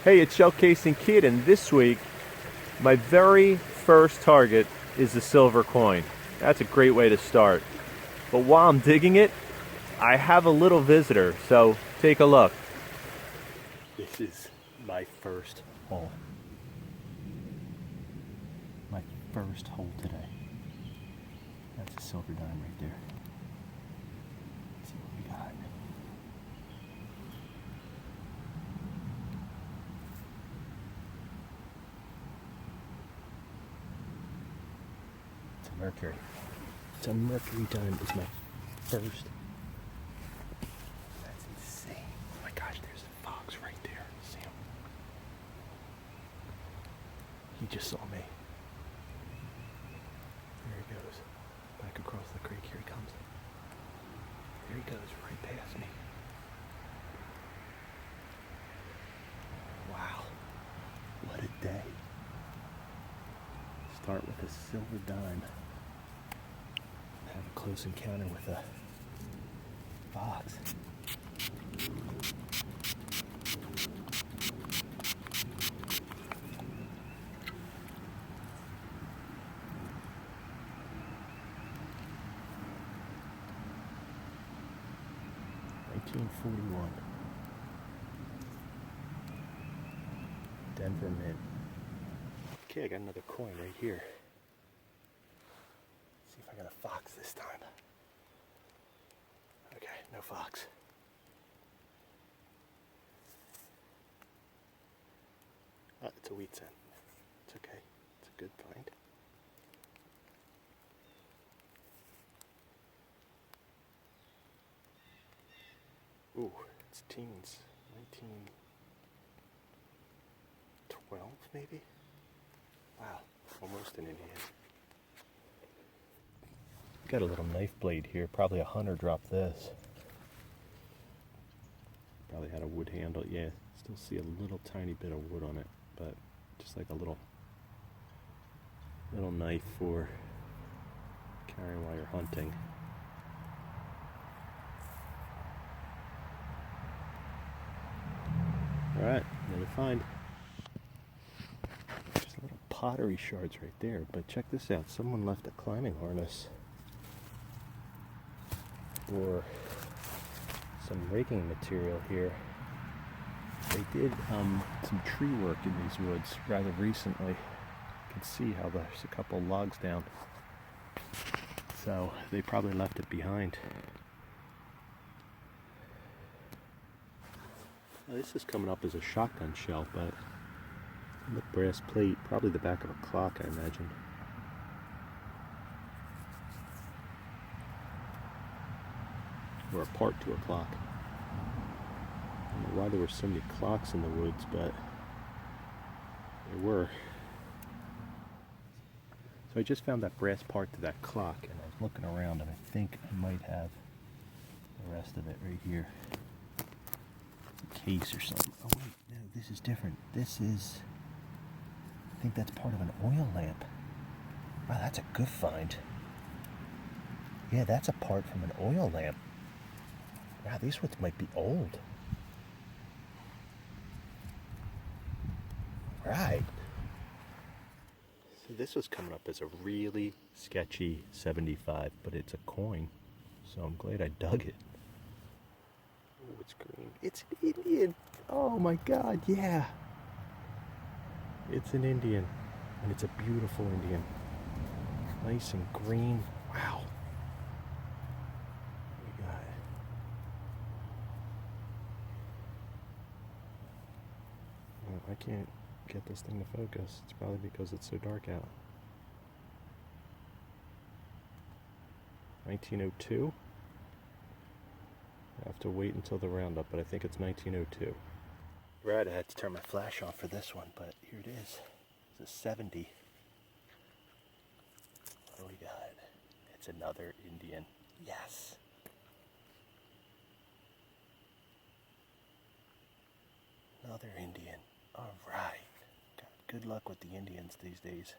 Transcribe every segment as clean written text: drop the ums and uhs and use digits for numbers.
Hey, it's Shell Casing Kid, and this week my very first target is the silver coin. That's a great way to start. But while I'm digging it, I have a little visitor, so take a look. This is my first hole. My first hole today. That's a silver dime right there. Let's see what we got. It's a mercury. It's a mercury dime. It's my first. That's insane. Oh my gosh, there's a fox right there. See him? He just saw me. There he goes. Back across the creek. Here he comes. There he goes, right past me. Wow. What a day. Start with a silver dime. Have a close encounter with a fox. $1941. Denver Mint. Okay, I got another coin right here. Let's see if I got a fox this time. Okay, no fox. Oh, it's a wheat cent. It's okay. It's a good find. Ooh, it's teens. 1912 maybe? Wow, almost an Indian. Got a little knife blade here. Probably a hunter dropped this. Probably had a wood handle. Yeah, still see a little tiny bit of wood on it, but just like a little knife for carrying while you're hunting. Alright, another find. There's little pottery shards right there, but check this out. Someone left a climbing harness or some rigging material here. They did some tree work in these woods rather recently. You can see how there's a couple logs down. So they probably left it behind. Now, this is coming up as a shotgun shell, but the brass plate, probably the back of a clock, I imagine. Or a part to a clock. I don't know why there were so many clocks in the woods, but there were. So I just found that brass part to that clock, and I was looking around, and I think I might have the rest of it right here. A case or something. Oh wait, no, this is different. This is, I think that's part of an oil lamp. Wow, that's a good find. Yeah, that's a part from an oil lamp. Wow, these ones might be old. Right. So this was coming up as a really sketchy 75, but it's a coin. So I'm glad I dug it. Oh, it's green. It's an Indian. Oh my God, yeah. It's an Indian. And it's a beautiful Indian. Nice and green. Wow. We got it. Oh, I can't get this thing to focus. It's probably because it's so dark out. 1902? I have to wait until the roundup, but I think it's 1902. Right, I had to turn my flash off for this one, but here it is. It's a 70. What do we got? It's another Indian. Yes. Another Indian. All right. Good luck with the Indians these days.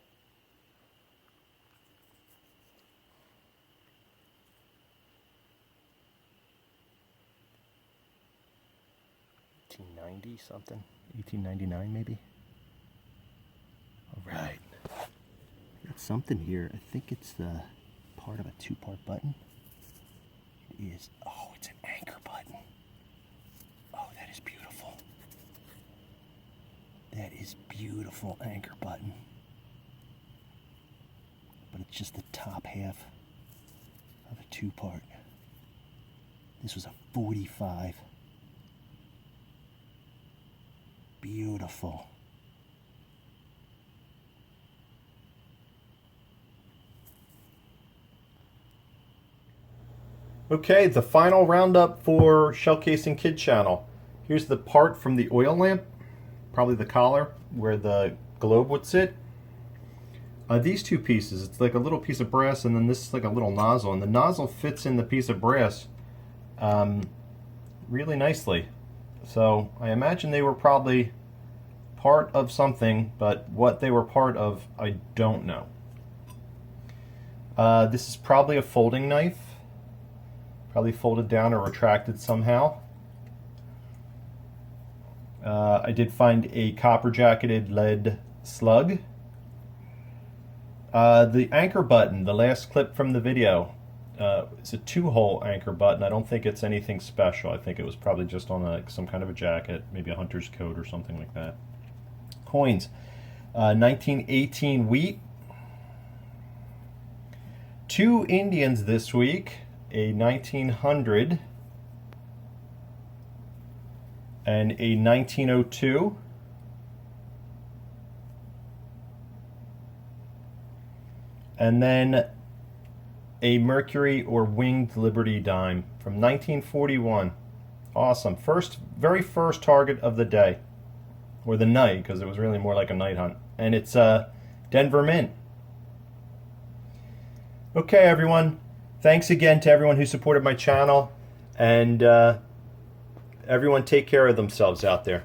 19 1890 something, 1899 maybe. All right, got something here. I think it's the part of a two-part button. It is. Oh, it's an anchor button. Oh, that is beautiful. That is beautiful anchor button. But it's just the top half of a two-part. This was a 45. Beautiful. Okay, the final roundup for Shell Casing Kid Channel. Here's the part from the oil lamp, probably the collar where the globe would sit. These two pieces, it's like a little piece of brass, and then this is like a little nozzle, and the nozzle fits in the piece of brass really nicely. So I imagine they were probably part of something, but what they were part of, I don't know. This is probably a folding knife. Probably folded down or retracted somehow. I did find a copper jacketed lead slug. The anchor button, the last clip from the video, is a 2-hole anchor button. I don't think it's anything special. I think it was probably just on some kind of a jacket, maybe a hunter's coat or something like that. Coins. 1918 wheat. 2 Indians this week. A 1900 and a 1902. And then a Mercury or Winged Liberty dime from 1941. Awesome. Very first target of the day. Or the night, because it was really more like a night hunt. And it's Denver Mint. Okay, everyone. Thanks again to everyone who supported my channel. And everyone take care of themselves out there.